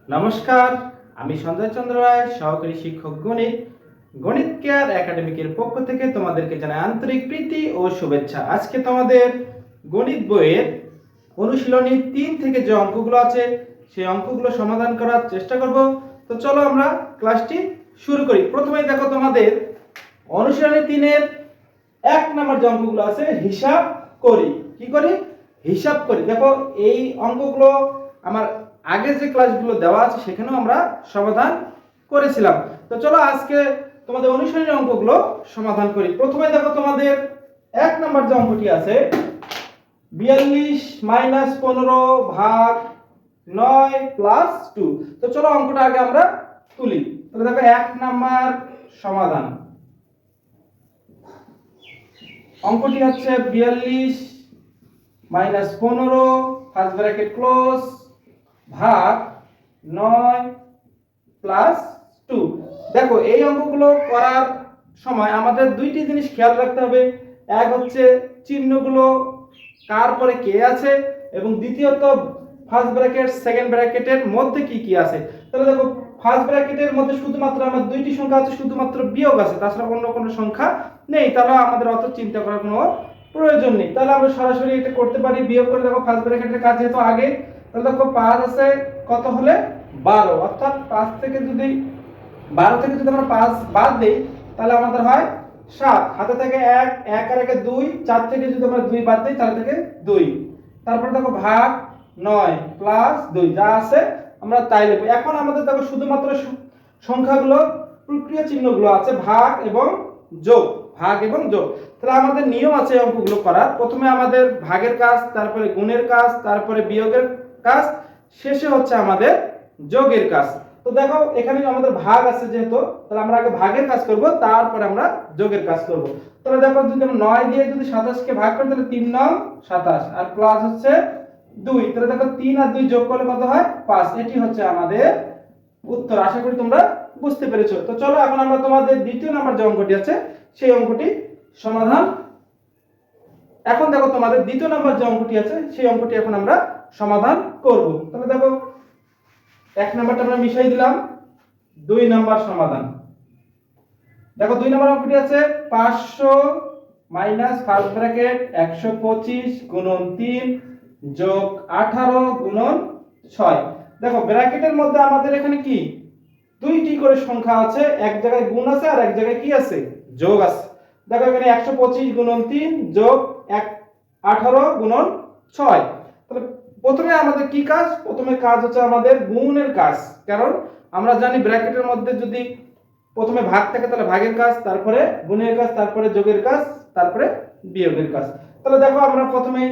নমস্কার, আমি সঞ্জয় চন্দ্র রায়, সহকারী শিক্ষক গণিত। গণিত কেয়ার একাডেমিকের পক্ষ থেকে তোমাদেরকে জানাই আন্তরিক প্রীতি ও শুভেচ্ছা। আজকে তোমাদের গণিত বইয়ের অনুশীলনী 3 থেকে যে অঙ্কগুলো আছে সেই অঙ্কগুলো সমাধান করার চেষ্টা করব। তো চলো আমরা ক্লাসটি শুরু করি। প্রথমেই দেখো তোমাদের অনুশীলনী 3-এর 1 নম্বর যে অঙ্কগুলো আছে হিসাব করি। কি করি? হিসাব করি। দেখো এই অঙ্কগুলো আমার আগে যে ক্লাসগুলো দেওয়া আছে সেখানেও আমরা সমাধান করেছিলাম। তো চলো আজকে তোমাদের অনুশীলনী অঙ্কগুলো সমাধান করি। প্রথমে দেখো তোমাদের 1 নম্বর যে অঙ্কটি আছে 42 - 15 ভাগ 9 প্লাস 2। তো চলো অঙ্কটা আগে আমরা তুলি। তাহলে দেখো 1 নম্বর সমাধান। অঙ্কটি হচ্ছে 42 - 15 ফার্স্ট ব্র্যাকেট ক্লোজ ভাগ 9 প্লাস 2। দেখো এই অঙ্কগুলো করার সময় আমাদের দুইটি জিনিস খেয়াল রাখতে হবে। এক হচ্ছে চিহ্নগুলো কার পরে কে আছে, এবং দ্বিতীয়ত ফার্স্ট ব্র্যাকেট সেকেন্ড ব্র্যাকেটের মধ্যে কি কি আছে। তাহলে দেখো ফার্স্ট ব্র্যাকেটের মধ্যে শুধুমাত্র আমার দুইটি সংখ্যা আছে, শুধুমাত্র বিয়োগ আছে, তাছাড়া অন্য কোনো সংখ্যা নেই। তাহলে আমাদের অত চিন্তা করার কোনো প্রয়োজন নেই। তাহলে আমরা সরাসরি এটা করতে পারি। বিয়োগ করে দেখো ফার্স্ট ব্র্যাকেটের কাজ যেহেতু আগে, তাহলে দেখো 5 আছে কত হলে 12, অর্থাৎ 5 থেকে যদি 12 থেকে যদি আমরা 5 বাদ দেই তাহলে আমাদের হয় 7। হাতে থেকে 1, 1 আর 1 2, 4 থেকে যদি আমরা 2 বাদ দেই তাহলে থেকে 2। তারপর দেখো ভাগ 9 প্লাস 2 যা আছে আমরা তাই লিখব। এখন আমাদের দেখো শুধুমাত্র সংখ্যাগুলো প্রক্রিয়া চিহ্নগুলো আছে ভাগ এবং যোগ, ভাগ এবং যোগ। তাহলে আমাদের নিয়ম আছে এই অঙ্কগুলো করার। প্রথমে আমাদের ভাগের কাজ, তারপরে গুণের কাজ, তারপরে বিয়োগের কাজ, শেষে হচ্ছে আমাদের যোগের কাজ। তো দেখো এখানে আমাদের ভাগ আছে যেহেতু, তাহলে আমরা আগে ভাগের কাজ করব, তারপরে আমরা যোগের কাজ করব। তাহলে দেখো যদি আমরা 9 দিয়ে যদি 27 কে ভাগ করি তাহলে 3 9 27 আর প্লাস হচ্ছে 2। তাহলে দেখো 3 আর 2 যোগ করলে কত হয় 5। এটি হচ্ছে আমাদের উত্তর। আশা করি তোমরা বুঝতে পেরেছো। তো চলো এখন আমরা তোমাদের দ্বিতীয় নাম্বার যে অঙ্কটি আছে সেই অঙ্কটি সমাধান। এখন দেখো তোমাদের দ্বিতীয় নাম্বার যে অঙ্কটি আছে সেই অঙ্কটি এখন আমরা সমাধান করব। তাহলে দেখো 1 নাম্বারটা আমরা মিশাই দিলাম। 2 নাম্বার সমাধান। দেখো 2 নাম্বার অঙ্কটি আছে 500 মাইনাস ফার্স্ট ব্র্যাকেট 125 গুণন 3 যোগ 18 গুণন 6। দেখো ব্র্যাকেটের মধ্যে আমাদের এখানে কি দুইটি করে সংখ্যা আছে, এক জায়গায় গুণ আছে আর এক জায়গায় কি আছে যোগ আছে। দেখো এখানে 125 গুণন 3 যোগ 18 গুণন 6। তাহলে প্রথমে আমাদের কি কাজ? প্রথমে কাজ হচ্ছে আমাদের গুণের কাজ, কারণ আমরা জানি ব্র্যাকেটের মধ্যে যদি প্রথমে ভাগ থাকে তাহলে ভাগের কাজ, তারপরে গুণের কাজ, তারপরে যোগের কাজ, তারপরে বিয়োগের কাজ। তাহলে দেখো আমরা প্রথমে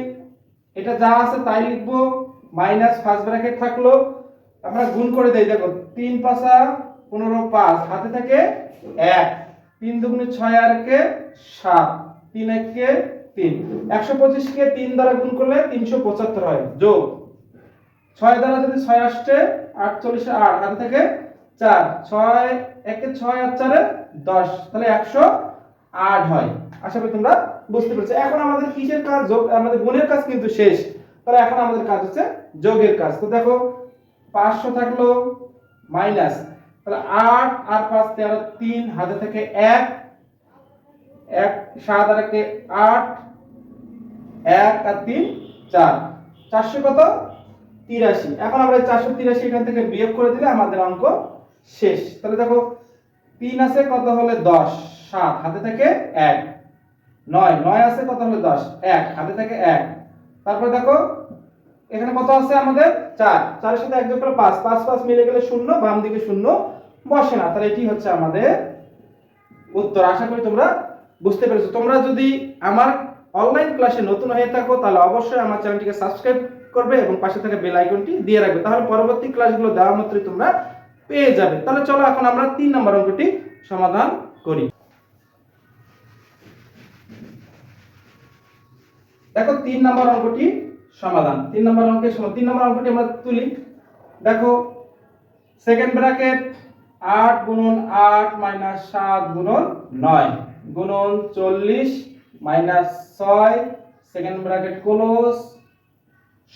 এটা যা আছে তাই লিখব, মাইনাস ফার্স্ট ব্র্যাকেট থাকলো, আমরা গুণ করে দেই। দেখো 3 5 15 5 হাতে থাকে 1, 3 2 6 আর 1 7, 3 1 3। 125 কে 3 দ্বারা গুণ করলে 375 হয়, যোগ 6 দ্বারা যদি 6 আসছে 48 8 হাতে থেকে 4, 6 1 6 আর 4 10, তাহলে 108 হয়। আশা করি তোমরা বুঝতে পেরেছো। এখন আমাদের কিসের কাজ? যোগ। আমাদের গুণের কাজ কিন্তু শেষ, তাহলে এখন আমাদের কাজ হচ্ছে যোগের কাজ। তো দেখো 500 থাকলো মাইনাস, তাহলে 8 আর 5 13, 3 হাতে থেকে 1 1 7 আর 1 8, 1 আর 3 4, 400 কত 83। এখন আমরা 483 এখান থেকে বিয়োগ করে দিলে আমাদের অঙ্ক শেষ। তাহলে দেখো 3 আছে কত হলে 10, 7 হাতে থেকে 1, 9 9 আছে কত হলে 10, 1 হাতে থেকে 1। তারপর দেখো এখানে কত আছে আমাদের 4, 4 এর সাথে 1 যোগ করলে 5, 5 5 মিলে গেলে 0, বাম দিকে 0 বসে না। তাহলে এটি হচ্ছে আমাদের উত্তর। আশা করি তোমরা বুঝতে পেরেছো। তোমরা যদি আমার অনলাইন ক্লাসে নতুন হয়ে থাকো তাহলে অবশ্যই আমার চ্যানেলটিকে সাবস্ক্রাইব করবে এবং পাশে থাকা বেল আইকনটি দিয়ে রাখবে, তাহলে পরবর্তী ক্লাসগুলো দেওয়া মাত্রই তোমরা পেয়ে যাবে। তাহলে চলো এখন আমরা 3 নম্বর অঙ্কটি সমাধান করি। দেখো 3 নম্বর অঙ্কটি সমাধান। 3 নম্বর অঙ্কের সমাধান। 3 নম্বর অঙ্কটি আমরা তুলি। দেখো সেকেন্ড ব্র্যাকেট 8 গুণন 8 মাইনাস 7 গুণন 9 গুণন 40 মাইনাস 6 সেকেন্ড ব্র্যাকেট ক্লোজ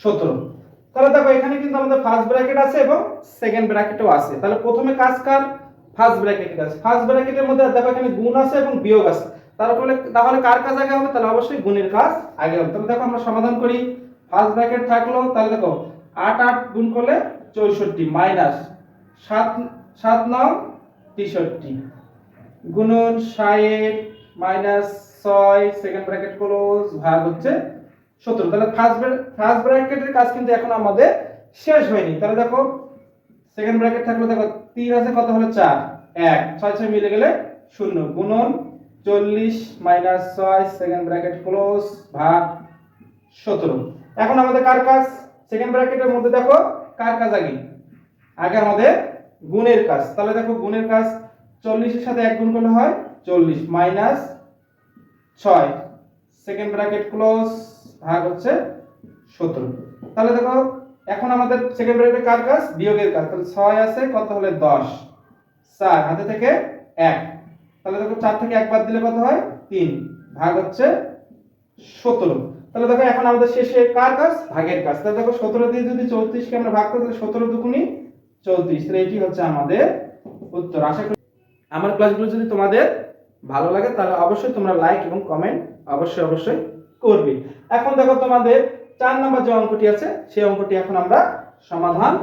17। তো তাহলে দেখো এখানে কিন্তু আমাদের ফার্স্ট ব্র্যাকেট আছে এবং সেকেন্ড ব্র্যাকেটও আছে। তাহলে প্রথমে কাজ কার? ফার্স্ট ব্র্যাকেটের কাজ। ফার্স্ট ব্র্যাকেটের মধ্যে দেখো এখানে গুণ আছে এবং বিয়োগ আছে, তাহলে কার কাজ আগে হবে? তাহলে অবশ্যই গুণের কাজ আগে হবে। তাহলে দেখো আমরা সমাধান করি। ফার্স্ট ব্র্যাকেট থাকলো, তাহলে দেখো 8 8 গুণ করলে 64 মাইনাস 7 7 9 63 গুণন 60 মাইনাস 6 সেকেন্ড ব্র্যাকেট ক্লোজ ভাগ হচ্ছে 17। তাহলে ফার্স্ট ব্র্যাকেটের কাজ কিন্তু এখন আমাদের শেষ হয়নি। তাহলে দেখো সেকেন্ড ব্র্যাকেট থাকলো, দেখো 3 আছে কত হলো 4 1 6 6 মিলে গেলে 0 গুণন 40 মাইনাস 6 সেকেন্ড ব্র্যাকেট ক্লোজ ভাগ 17। এখন আমাদের কার কাজ? সেকেন্ড ব্র্যাকেটের মধ্যে দেখো কার কাজ আগে? আগে আমাদের গুণের কাজ। তাহলে দেখো গুণের কাজ 40 এর সাথে 1 গুণ করলে হয় 40 মাইনাস 6 সেকেন্ড ব্র্যাকেট ক্লোজ ভাগ হচ্ছে 17। তাহলে দেখো এখন আমাদের সেকেন্ড ব্র্যাকেটে কার কাজ? বিয়োগের কাজ। তাহলে 6 আছে কত হলে 10 4 হাতে থেকে 1, তাহলে দেখো 4 থেকে 1 বাদ দিলে কত হয় 3 ভাগ হচ্ছে 17। তাহলে দেখো এখন আমাদের শেষে কার কাজ? ভাগের কাজ। তাহলে দেখো 17 দিয়ে যদি 34 কে আমরা ভাগ করি তাহলে 17 দুগুণী 34। তাহলে এটি হচ্ছে আমাদের উত্তর। আশা করি আমার ক্লাসগুলো যদি তোমাদের ভালো লাগে তাহলে অবশ্যই তোমরা লাইক এবং কমেন্ট অবশ্যই করবে। এখন দেখো তোমাদের 4 নম্বর যে অঙ্কটি আছে সেই অঙ্কটি এখন আমরা সমাধান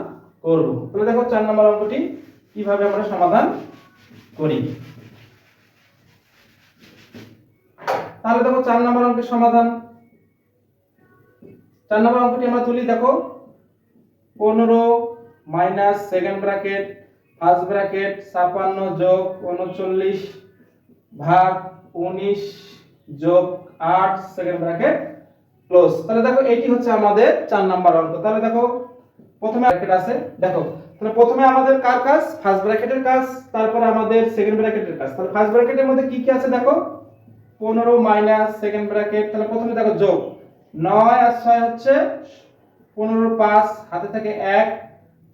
করব। তাহলে দেখো 4 নম্বর অঙ্কটি কিভাবে আমরা সমাধান করি। তাহলে দেখো 4 নম্বর অঙ্কের সমাধান। 4 নম্বর অঙ্কটি আমরা তুলি। দেখো 15 minus second bracket first bracket 56 যোগ 39 ভাগ 19 যোগ 8 সেকেন্ড ব্র্যাকেট ক্লোজ। তাহলে দেখো এটি হচ্ছে আমাদের 4 নাম্বার অঙ্ক। তাহলে দেখো প্রথমে ব্র্যাকেট আছে, দেখো তাহলে প্রথমে আমাদের কার কাজ? ফার্স্ট ব্র্যাকেটের কাজ, তারপর আমাদের সেকেন্ড ব্র্যাকেটের কাজ। তাহলে ফার্স্ট ব্র্যাকেটের মধ্যে কি কি আছে দেখো 15 মাইনাস সেকেন্ড ব্র্যাকেট, তাহলে প্রথমে দেখো যোগ 9 আর 6 হচ্ছে 15 5 হাতে থেকে 1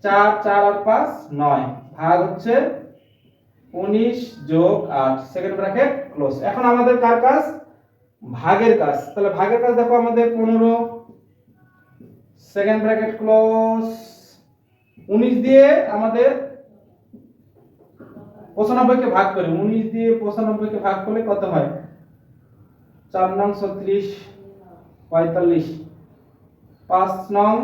4 4 আর 5 9 ভাগ হচ্ছে 19 যোগ 8 সেকেন্ড ব্র্যাকেট ক্লোজ। এখন আমাদের কার কাজ? ভাগের কাজ। তাহলে ভাগের কাজ দেখো আমাদের 15 সেকেন্ড ব্র্যাকেট ক্লোজ 19 দিয়ে আমাদের 95 কে ভাগ করি, 19 দিয়ে 95 কে ভাগ করলে কত হয় 4 নং 36 45 5 নং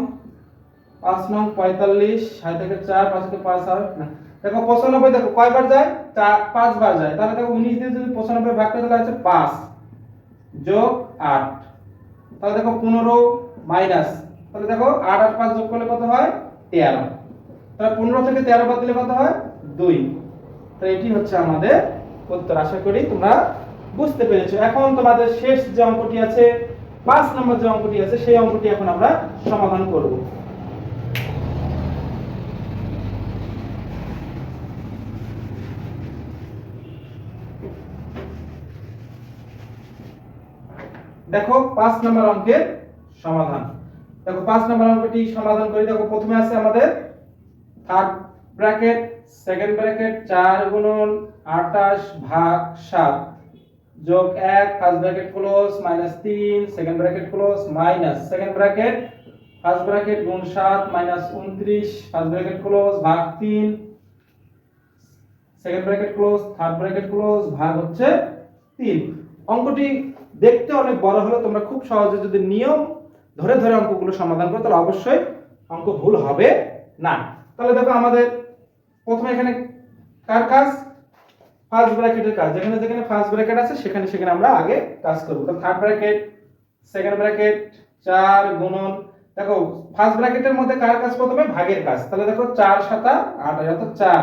45 6 থেকে 4 5 থেকে 5 আর না দেখো 95 দেখো কয়বার যায় 5 বার যায়। তাহলে দেখো 19 দিয়ে যদি 95 ভাগ করি তাহলে আছে 5 যোগ 8, তাহলে দেখো 15 মাইনাস, তাহলে দেখো 8 আর 5 যোগ করলে কত হয় 13, তাহলে 15 থেকে 13 বাদ দিলে কত হয় 2। তো এটি হচ্ছে আমাদের উত্তর। আশা করি তোমরা বুঝতে পেরেছো। এখন তোমাদের শেষ যে অঙ্কটি আছে 5 নম্বর যে অঙ্কটি আছে সেই অঙ্কটি এখন আমরা সমাধান করব। দেখো 5 নম্বর অঙ্কের সমাধান। দেখো 5 নম্বর অঙ্কটি সমাধান করি। দেখো প্রথমে আছে আমাদের থার্ড ব্র্যাকেট সেকেন্ড ব্র্যাকেট 4 গুণন 28 ভাগ 7 যোগ 1 first bracket close minus 3 second bracket close minus second bracket first bracket গুণ 7 মাইনাস 29 ফার্স্ট ব্র্যাকেট ক্লোজ ভাগ 3 second bracket close third bracket close ভাগ হচ্ছে 3। অঙ্কটি দেখতে অনেক বড় হলো, তোমরা খুব সহজে যদি নিয়ম ধরে ধরে অঙ্কগুলো সমাধান করো তাহলে অবশ্যই অঙ্ক ভুল হবে না। তাহলে দেখো আমাদের প্রথমে এখানে কার কাজ? ফার্স্ট ব্র্যাকেটের কাজ। যেখানে যেখানে ফার্স্ট ব্র্যাকেট আছে সেখানে সেখানে আমরা আগে কাজ করব। তো থার্ড ব্র্যাকেট সেকেন্ড ব্র্যাকেট 4 গুণন, দেখো ফার্স্ট ব্র্যাকেটের মধ্যে কার কাজ? প্রথমে ভাগের কাজ। তাহলে দেখো 4 7 8 অর্থাৎ 4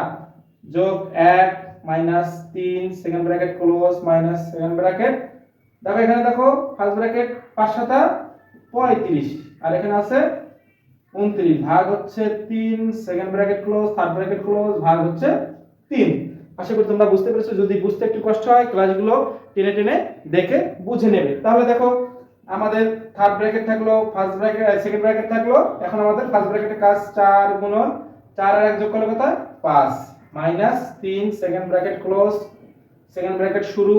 যোগ 1 minus 3 second bracket close minus second bracket, দেখো এখানে দেখো ফার্স্ট ব্র্যাকেট 5 7 35 আর এখানে আছে 29 ভাগ হচ্ছে 3 second bracket close third bracket close ভাগ হচ্ছে 3। আশা করি তোমরা বুঝতে পেরেছো। যদি বুঝতে একটু কষ্ট হয় ক্লাসগুলো টেনে টেনে দেখে বুঝে নেবে। তাহলে দেখো আমাদের থার্ড ব্র্যাকেট থাকলো, ফার্স্ট ব্র্যাকেট সেকেন্ড ব্র্যাকেট থাকলো। এখন আমাদের ফার্স্ট ব্র্যাকেটের কাজ 4 গুণন 4 আর 1 যোগ করলে কত 5 minus 3 second bracket close second bracket শুরু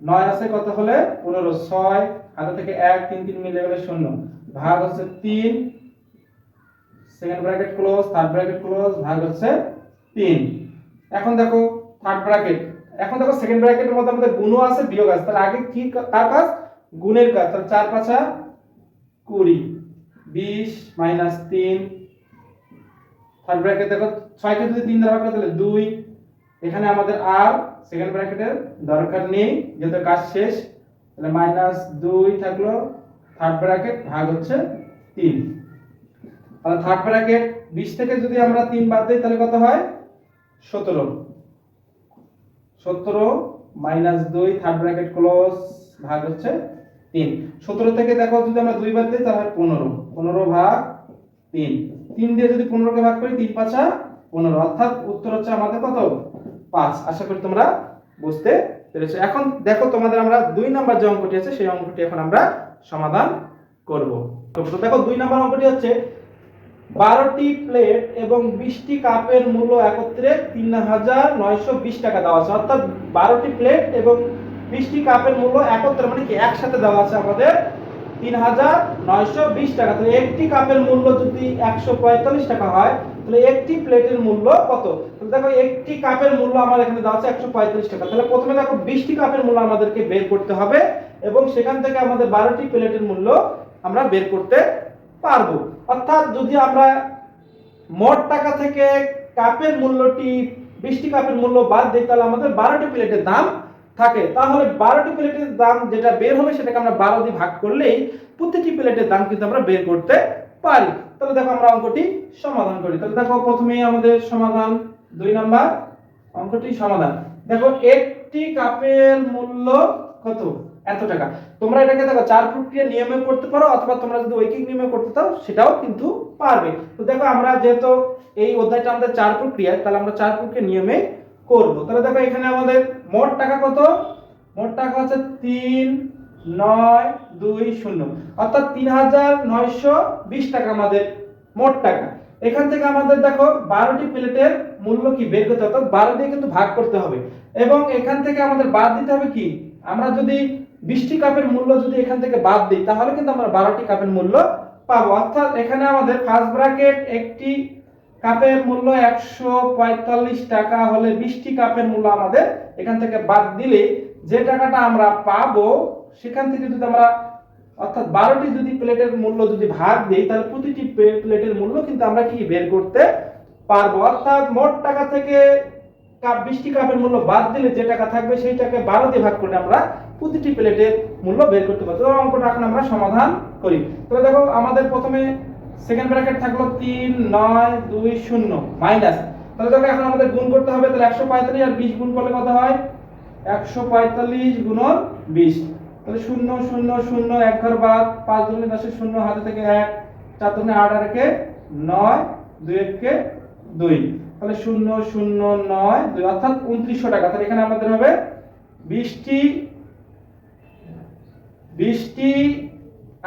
9 আছে কত হলে 15 6 হাতে থেকে 1 3 3 মিলে গেলে 0 ভাগ হচ্ছে 3 second bracket close, third bracket close, ভাগ হচ্ছে 3। এখন দেখো থার্ড ব্র্যাকেট, এখন দেখো সেকেন্ড ব্র্যাকেটের মধ্যে আমাদের গুণও আছে বিয়োগ আছে, তাহলে আগে কি কার কাজ? গুণের কাজ। তাহলে 4 5 20, 20 মাইনাস 3, থার্ড ব্র্যাকেট দেখো 6 কে যদি 3 দ্বারা ভাগ করি তাহলে 2, এখানে আমাদের আর সেকেন্ড ব্র্যাকেটের দরকার নেই যেহেতু কাজ শেষ, তাহলে মাইনাস 2 থাকলো, থার্ড ব্র্যাকেট ভাগ হচ্ছে 3। তাহলে থার্ড ব্র্যাকেট 20 থেকে যদি আমরা 3 বাদ দেই তাহলে কত হয়? 17, 17 মাইনাস 2, থার্ড ব্র্যাকেট ক্লোজ, ভাগ হচ্ছে 3। 17 থেকে দেখো যদি আমরা 2 বাদ দেই তাহলে হয় 15, 15 ভাগ 3, 3 দিয়ে যদি 15 কে ভাগ করি 3 5 15, অর্থাৎ উত্তর হচ্ছে আমাদের কত? 5। আশা করি তোমরা বুঝতে পেরেছো। এখন দেখো তোমাদের আমরা 2 নাম্বার যে অঙ্কটি আছে সেই অঙ্কটি এখন আমরা সমাধান করব। তো দেখো 2 নাম্বার অঙ্কটি হচ্ছে 12টি প্লেট এবং 20টি কাপের মূল্য একত্রে 3920 টাকা দেওয়া আছে, অর্থাৎ 12টি প্লেট এবং 20টি কাপের মূল্য একত্রে মানে কি একসাথে দেওয়া আছে আমাদের 3920 টাকা। তাহলে একটি কাপের মূল্য যদি 145 টাকা হয় তাহলে একটি প্লেটের মূল্য কত? তাহলে দেখো একটি কাপের মূল্য আমার এখানে দেওয়া আছে 145 টাকা। তাহলে প্রথমে দেখো 20টি কাপের মূল্য আমাদেরকে বের করতে হবে এবং সেখান থেকে আমাদের 12টি প্লেটের মূল্য আমরা বের করতে পারবো। অর্থাৎ যদি আমরা মোট টাকা থেকে কাপের মূল্যটি 20টি কাপের মূল্য বাদ দিই তাহলে আমাদের 12টি প্লেটের দাম থাকে। তাহলে 12টি প্লেটের দাম যেটা বের হবে সেটাকে আমরা 12 দিয়ে ভাগ করলেই প্রতিটি প্লেটের দাম কিন্তু আমরা বের করতে পারি। তাহলে দেখো আমরা অঙ্কটি সমাধান করি। তাহলে দেখো প্রথমেই আমাদের সমাধান 2 নাম্বার অঙ্কটি সমাধান। দেখো একটি কাপের মূল্য কত? এত টাকা। তোমরা এটাকে দেখো 4 প্রক্রিয়া নিয়মে করতে পারো অথবা তোমরা যদি ঐকিক নিয়মে করতে চাও সেটাও কিন্তু পারবে। তো দেখো আমরা যেহেতু এই অধ্যায়টা আমাদের 4 প্রক্রিয়া, তাহলে আমরা 4 প্রক্রিয়া নিয়মে করব। তাহলে দেখো এখানে আমাদের মোট টাকা কত? মোট টাকা হচ্ছে 3920, অর্থাৎ 3920 টাকা আমাদের মোট টাকা। এখান থেকে আমাদের দেখো 12টি প্লেটের মূল্য কি বের করতে হবে, অর্থাৎ 12 দিয়ে কিন্তু ভাগ করতে হবে এবং এখান থেকে আমাদের বাদ দিতে হবে কি? আমরা যদি 20টি কাপের মূল্য যদি এখান থেকে বাদ দিই তাহলে কিন্তু আমরা 12টি কাপের মূল্য পাবো। অর্থাৎ এখানে আমাদের ফার্স্ট ব্র্যাকেট একটি কাপের মূল্য 145 টাকা হলে 20টি কাপের মূল্য আমাদের এখান থেকে বাদ দিলে যে টাকাটা আমরা পাবো সেখান থেকে যদি আমরা অর্থাৎ 12টি যদি প্লেটের মূল্য যদি ভাগ দেই তাহলে প্রতিটি প্লেটের মূল্য কিন্তু আমরা কি বের করতে পারবো। অর্থাৎ মোট টাকা থেকে 20টি কাপের মূল্য বাদ দিলে যে টাকা থাকবে সেই টাকাকে 12 দিয়ে ভাগ করলে আমরা প্রতিটি প্লেটের মূল্য বের করতে পারবো। তো অঙ্কটা এখন আমরা সমাধান করি। তাহলে দেখো আমাদের প্রথমে সেকেন্ড ব্র্যাকেট থাকলো 3920 মাইনাস, তাহলে দেখো এখন আমাদের গুণ করতে হবে। তাহলে 145 আর 20 গুণ করলে কত হয়? 145 গুণন 20, তাহলে 0 0 0 এক ঘর বাদ, 5 দুগুণে 10 0 হাতে থেকে 1, 4 দুগুণে 8 আর একে 9, 2 একে 2, তাহলে 0 0 9 2 অর্থাৎ 2900 টাকা। তাহলে এখানে আমাদের হবে 20টি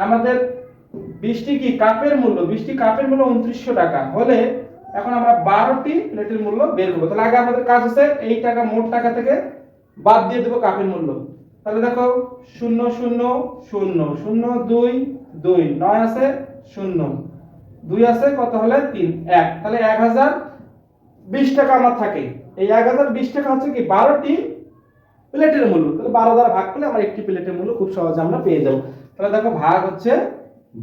আমাদের 20টি কি কাপের মূল্য, 20টি কাপের মূল্য 2900 টাকা হলে এখন আমরা 12টি প্লেটের মূল্য বের করব। তাহলে আগে আমাদের কাজ আছে এই টাকা মোট টাকা থেকে বাদ দিয়ে দেব কাপের মূল্য। তাহলে দেখো 0 0 0 0 2 2 9 আছে 0 2 আছে কত হলে 3 1, তাহলে 1020 টাকা আমার থাকে। এই 1020 টাকা হচ্ছে কি 12টি প্লেটের মূল্য। তাহলে 12 দ্বারা ভাগ করলে আমরা একটি প্লেটের মূল্য খুব সহজে আমরা পেয়ে যাব। তাহলে দেখো ভাগ হচ্ছে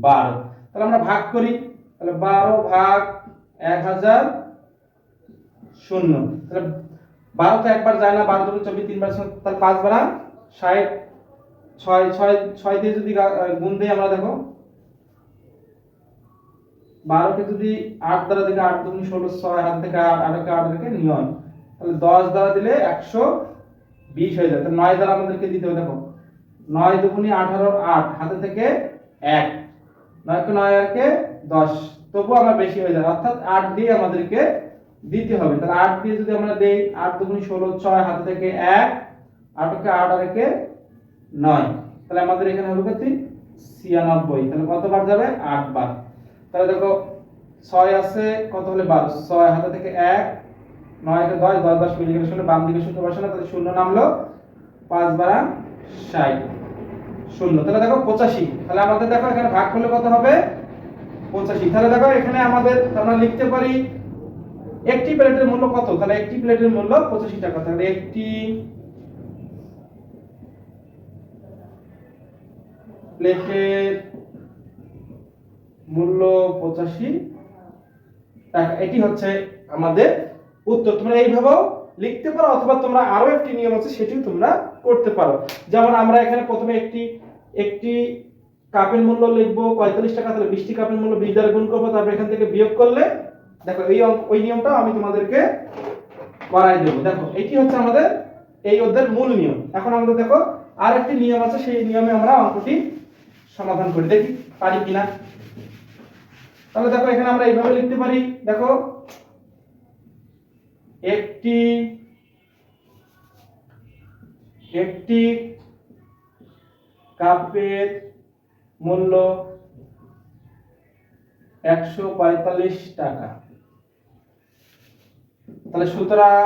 12, তাহলে আমরা ভাগ করি। তাহলে 12 ভাগ 1000 0, তাহলে 12 তো একবার যায় না, 12 দুগুণ 24 তিনবার, তাহলে 5 বারা 60, 6 6 6 দিয়ে যদি গুণ দেই আমরা দেখো 12 কে যদি 8 দ্বারা দিলে 8 দুগুণ 16, 6 হাত থেকে 8 কে 8 রেখে 9, তাহলে 10 দ্বারা দিলে 120 হয়ে যায়। তাহলে 9 দ্বারা আমাদেরকে দিতে হবে। দেখো 9 দুগুণে 18 8 হাতে থেকে 1, 9 কে 9 আর কে 10, তবু আমার বেশি হয়ে যায় অর্থাৎ 8 দিয়ে আমাদেরকে দিতে হবে। তাহলে 8 দিয়ে যদি আমরা দেই 8 দুগুণে 16, 6 হাতে থেকে 1, 8 কে 8 আর কে 9, তাহলে আমাদের এখানে হলো কত? 96। তাহলে কতবার যাবে? 8 বার। তাহলে দেখো 6 আছে কত হলে 12, 6 হাতে থেকে 1, 9 কে 10, 10 10 মিলে গেলে 0, বাম দিকে 0 বসানো, তাহলে 0 নামলো, 5 বারা 60 0, তাহলে দেখো 85। তাহলে আমাদের দেখো এখানে ভাগ করলে কত হবে? 85। তাহলে দেখো এখানে আমাদের আমরা লিখতে পারি একটি প্লেটের মূল্য কত, তাহলে একটি প্লেটের মূল্য 85 টাকা। তাহলে একটি প্লেটের মূল্য 85 টাকা, এটি হচ্ছে আমাদের উত্তর। তোমরা এইভাবেও লিখতে পারো, অথবা তোমরা আরো একটি নিয়ম আছে সেটিও তোমরা করতে পারো। যেমন আমরা এখানে প্রথমে একটি কাপের মূল্য লিখবো 45 টাকা, তাহলে 20টি কাপের মূল্য 20 দ্বারা গুণ করবো, তারপর এখান থেকে বিয়োগ করলে দেখো ওই নিয়মটা আমি তোমাদেরকে করাই দেবো। দেখো এটি হচ্ছে আমাদের এই অধ্যায়ের মূল নিয়ম। এখন আমাদের দেখো আর একটি নিয়ম আছে, সেই নিয়মে আমরা অঙ্কটি সমাধান করি, দেখি পারি কিনা। তাহলে দেখো এখানে আমরা এইভাবে লিখতে পারি, দেখো একটি কাপের মূল্য 145 টাকা। তাহলে সুতরাং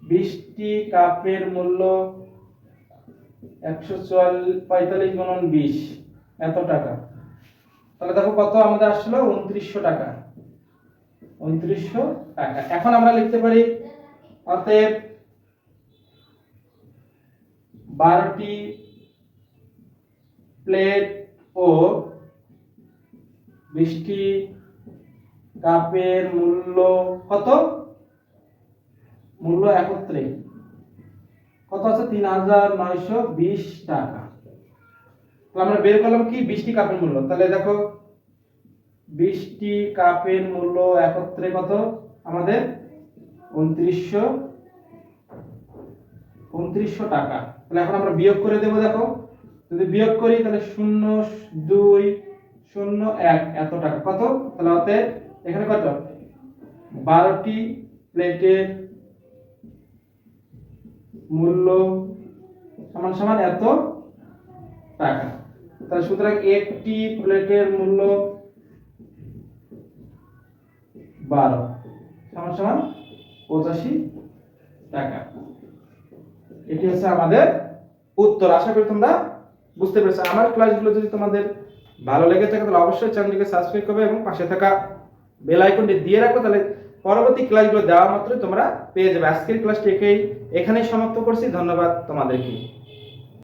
20টি কাপের মূল্য 145 গুণন 20 এত টাকা। তাহলে দেখো কত আমাদের আসলো 2900 টাকা, 2900 টাকা। এখন আমরা লিখতে পারি অতএব 12টি প্লেট ও 20টি কাপের মূল্য কত, মূল্য একত্রে কত আছে 3920 টাকা। তাহলে আমরা বের করলাম কি 20টি কাপের মূল্য। তাহলে দেখো 20টি কাপের মূল্য একত্রে কত আমাদের 2900 টাকা। তাহলে এখন আমরা বিয়োগ করে দেব। দেখো যদি বিয়োগ করি তাহলে 0201 এত টাকা কত। তাহলে অতএব এখানে কত 12টি প্লেটের মূল্য সমান সমান এত টাকা। তাহলে সুতরাং একটি প্লেটের মূল্য 12 সমান সমান 85 টাকা। এটি হচ্ছে আমাদের উত্তর। আশা করি তোমরা বুঝতে পেরেছো। আমার ক্লাসগুলো যদি তোমাদের ভালো লেগে থাকে তাহলে অবশ্যই চ্যানেলটিকে সাবস্ক্রাইব করবে এবং পাশে থাকা বেল আইকনটি দিয়ে রাখো, তাহলে পরবর্তী ক্লাসগুলো দেওয়া মাত্রই তোমরা পেয়ে যাবে। আজকের ক্লাসটি এখানেই সমাপ্ত করছি। ধন্যবাদ তোমাদেরকে।